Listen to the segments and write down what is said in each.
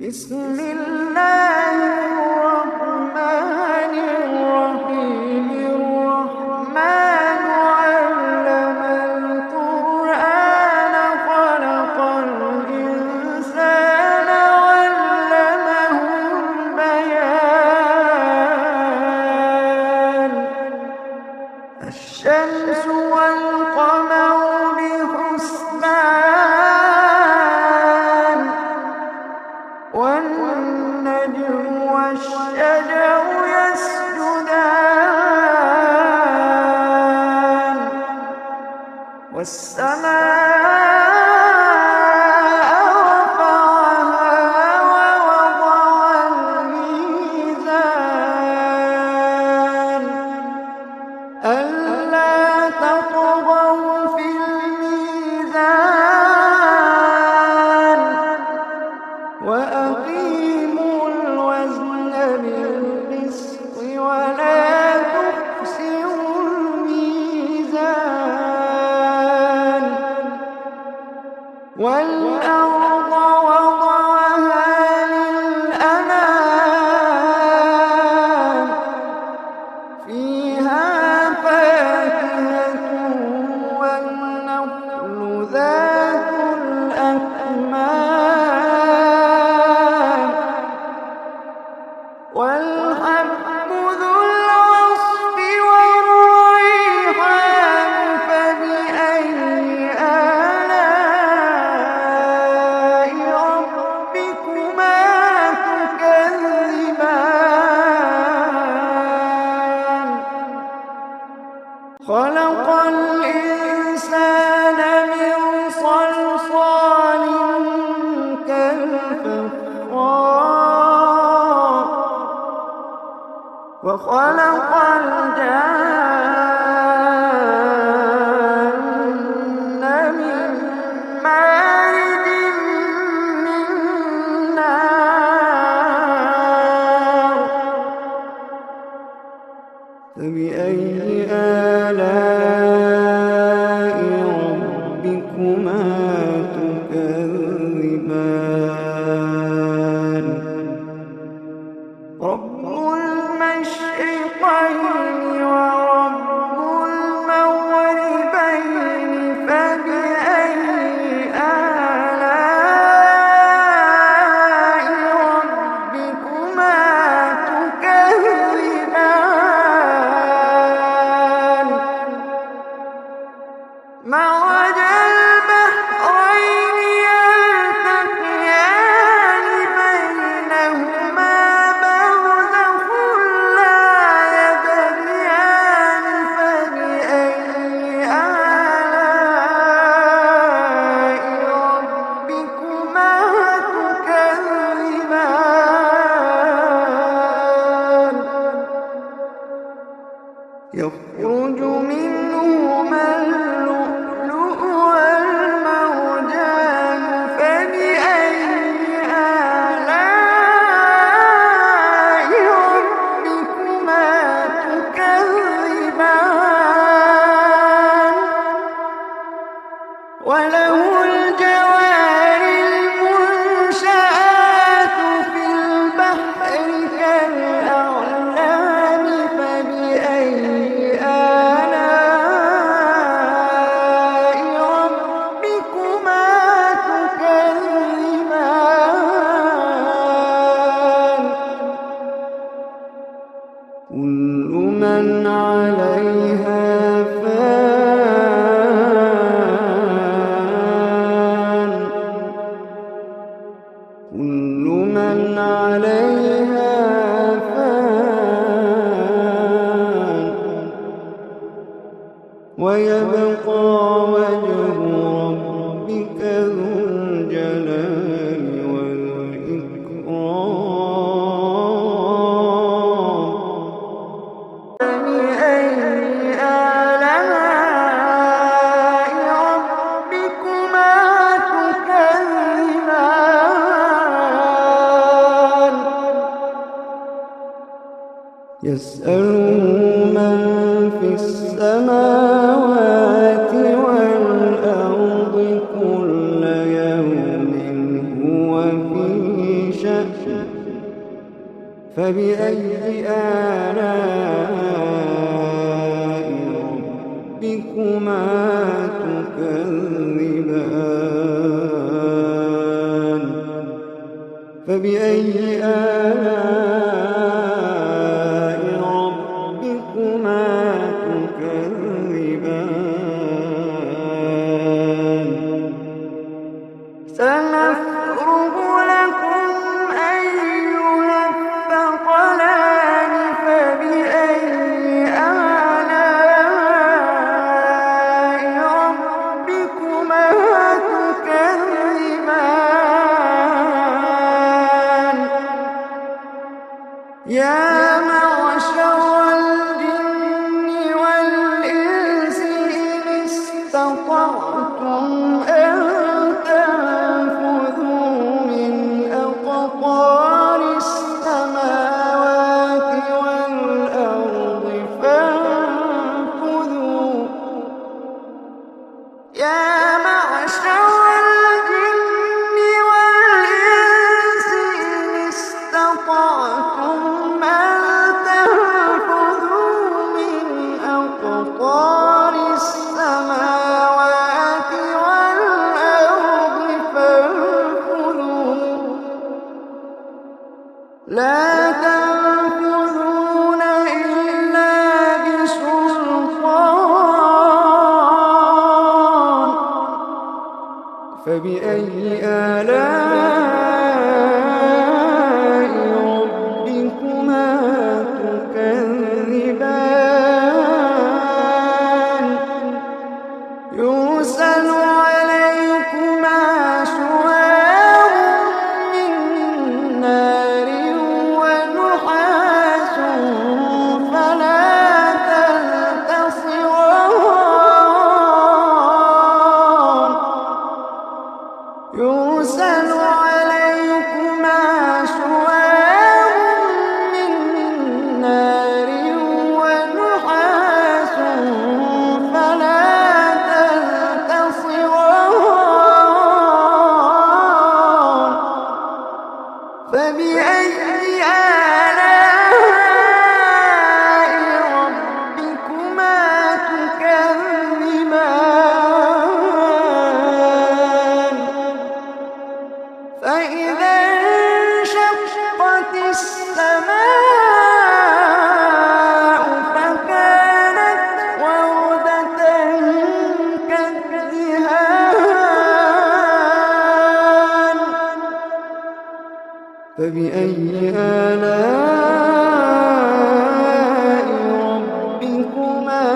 بسم الله الرحمن الرحيم الرحمن علم القرآن خلق الإنسان علمه البيان الشمس والقمر بحسبان والنجم والشجر يسجدان والسماء رفعها ووضع الميزان ألا تطغوا في الميزان وأقيموا الوزن بالقسط ولا تخسروا الميزان والأرض وضعها للأنام فيها فاكهة والنخل ذات الأكمام والحب ذو العصف والريحان فبأي آلاء ربكما تكذبان خلق الإنسان من صلصال كالفخار وخلق الجن من مارج من نار فبأي آلاء ربكما تكذبان رب المشرقين ورب المغربين فبأي آلاء ربكما تكذبان مرج البحرين يلتقيان بينهما برزخ لا يبغيان فبأي آلاء ربكما تكذبان يخرج منهما اللؤلؤ والمرجان فبأي آلاء ربكما تكذبان وله الجوار المنشآت في البحر كالأعلام فبأي آلاء ربكما تكذبان كل من عليها فان كل من عليها فان ويبقى وجه ربك ذو الجلال والإكرام فبأي آلاء ربكما تكذبان يسأله من في السماوات والأرض كل يوم هو في شأن فبأي آلاء ربكما تكذبان فبأي آلاء ربكما تكذبان سنفرغ لكم أيها الثقلان فبأي آلاء ربكما تكذبان يا معشر الجن والإنس إن استطعتم أن تنفذوا من أقطار السماوات والأرض فانفذوا يا معشر الجن والإنس إن استطعتم أن تنفذوا من أقطار السماوات والأرض فانفذوا لا تنفذون إلا بسلطان فبأي آلاء ربكما تكذبان يرسل عليكما شواظ من نار ونحاس فلا تنتصران يرسل عليكما شواظ من نار ونحاس فلا تنتصران فبأي آلاء ربكما تكذبان فإذا انشقت السماء فكانت وردة كالدهان فبأي آلاء ربكما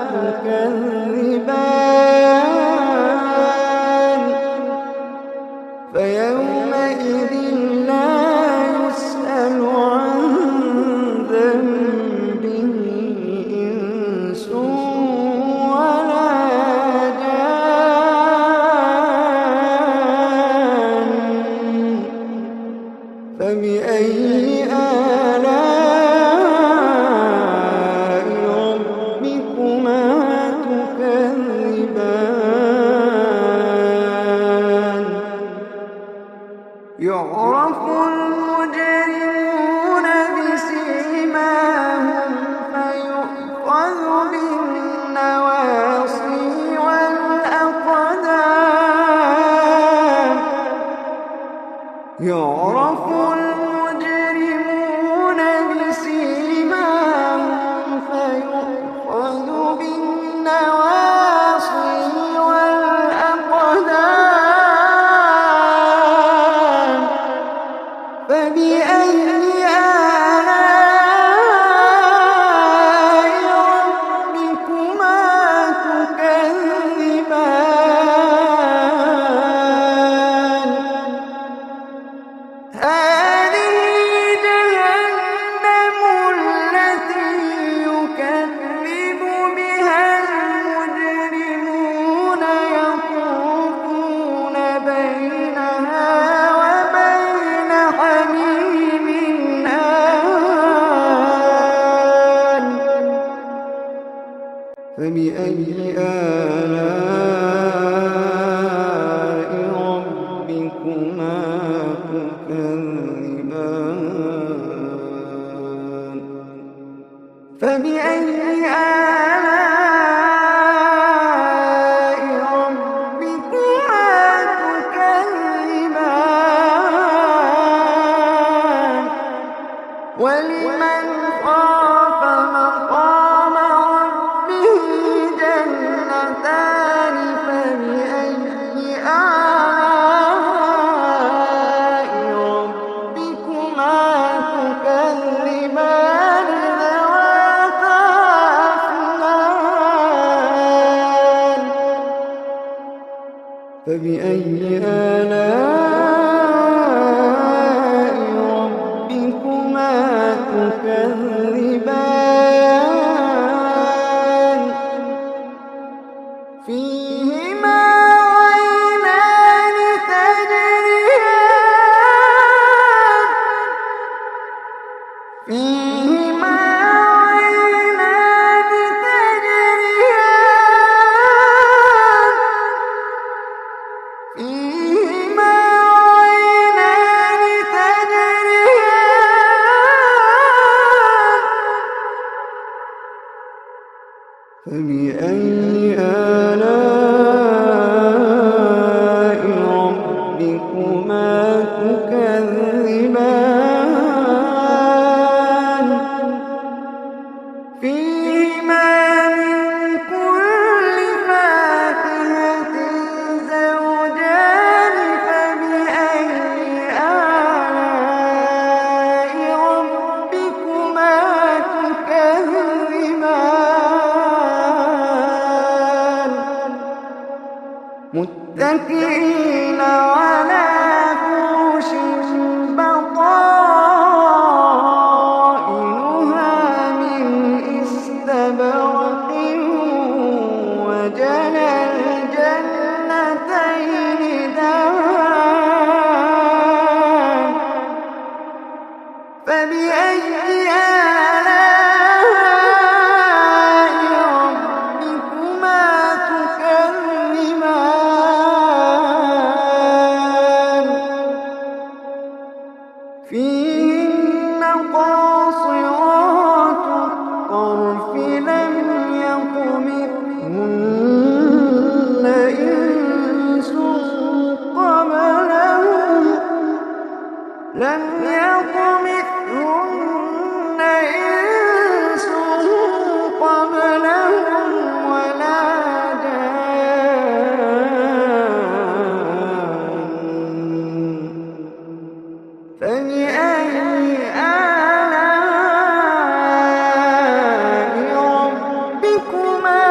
تكذبان فيومئذ لا يسأل عن ذنبه إنس ولا جان فبأي آلاء ربكما تكذبان يعرف المجرمون بسيماهم فيؤخذ بالنواصي والأقدام يعرف المجرمون بسيماهم فيؤخذ بالنواصي والأقدام فبأي آلاء ربكما تكذبان هذه جهنم التي يكذب بها المجرمون يطوفون بينها وبين حميم آن فبأي آلاء ربكما تكذبان ولمن خاف مقام ربه جنتان فبأي آلاء ربكما تكذبان ذواتا أفنان فبأي آلاء ربكما تكذبان فيهما عينان تجريان فيهما عينان تجريان فيهما عينان تجريان فبأي آلاء ربكما تكذبان فيهما من كل فاكهة زوجان فبأي آلاء ربكما تكذبان متكئين على فرش بطائنها من استبرق وجنى الجنتين دان فبأي آلاء ربكما تكذبان فيهن قاصرات الطرف لم يطمثهن إنس قبلهم ولا جان فبأي آلاء ربكما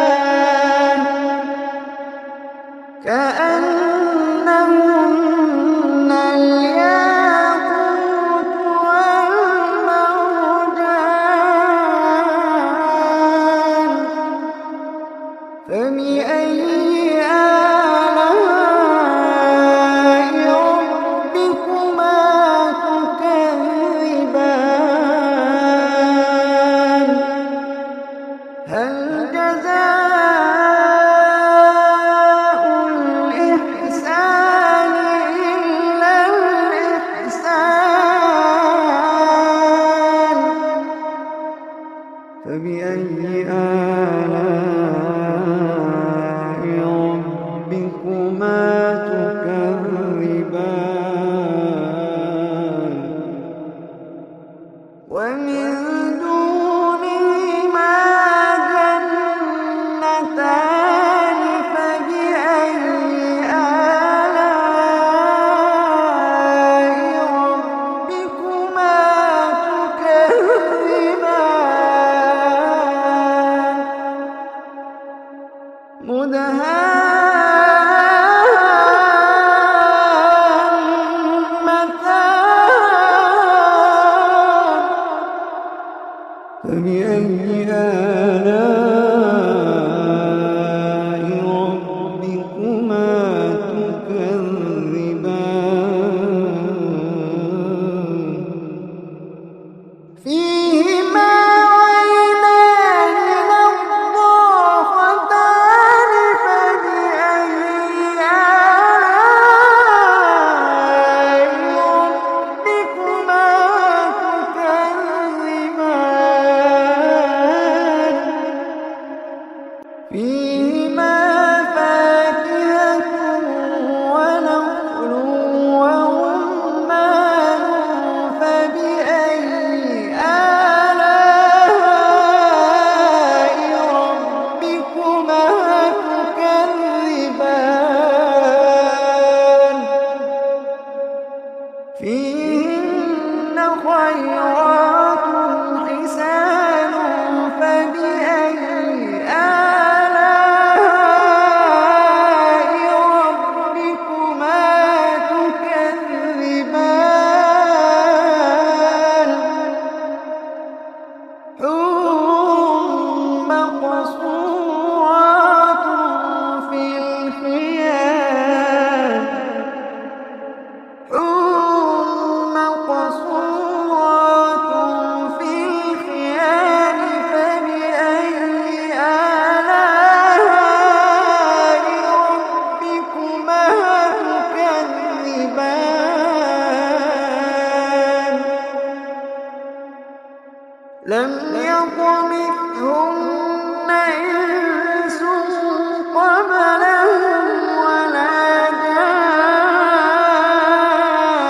تكذبان كأنهن الياقوت والمرجان فبأي آلاء فيهن خيرات حسان فبأي آلاء ربكما تكذبان حور مقصورات في الخيام فبأي آلاء ربكما تكذبان لم يطمثهن إنس قبلهم ولا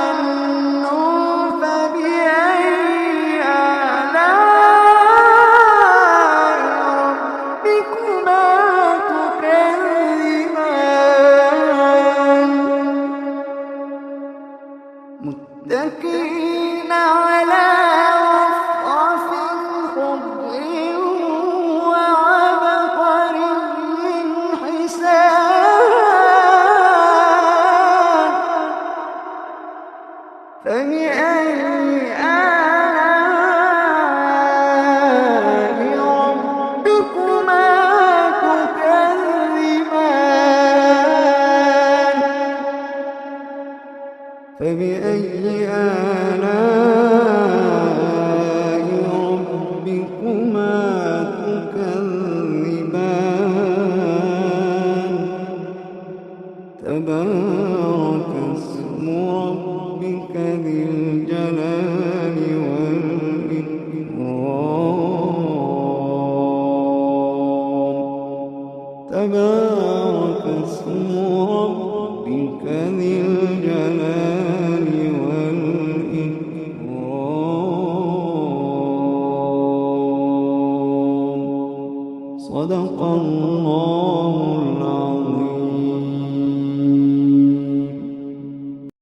جان فبأي آلاء ربكما تكذبان متكئين على رفرف خضر وعبقري حسان فبأي آلاء ربكما تكذبان فبأي آلاء ربكما تكذبان تبارك اسم ربك ذي الجلال والإكرام تبارك اسم ربك ذي الجلال